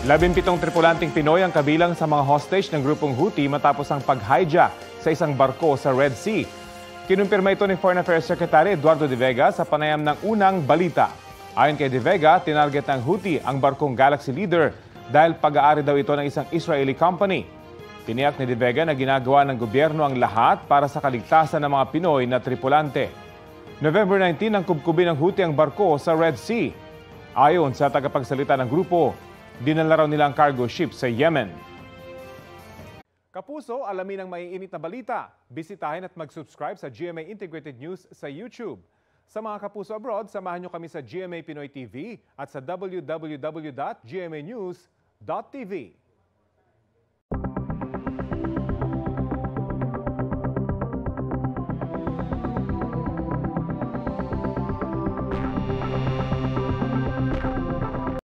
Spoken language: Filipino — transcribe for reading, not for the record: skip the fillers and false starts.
17 tripulanting Pinoy ang kabilang sa mga hostage ng grupong Houthi matapos ang pag-hijack sa isang barko sa Red Sea. Kinumpirma ito ni Foreign Affairs Secretary Eduardo de Vega sa panayam ng unang balita. Ayon kay de Vega, tinarget ng Houthi ang barkong Galaxy Leader dahil pag-aari daw ito ng isang Israeli company. Tiniyak ni de Vega na ginagawa ng gobyerno ang lahat para sa kaligtasan ng mga Pinoy na tripulante. November 19 ang kubkubin ng Houthi ang barko sa Red Sea. Ayon sa tagapagsalita ng grupo, dinala raw nila ang cargo ship sa Yemen. Kapuso, alamin ang maiinit na balita. Bisitahin at mag-subscribe sa GMA Integrated News sa YouTube. Sa mga kapuso abroad, samahan nyo kami sa GMA Pinoy TV at sa www.gmanews.tv.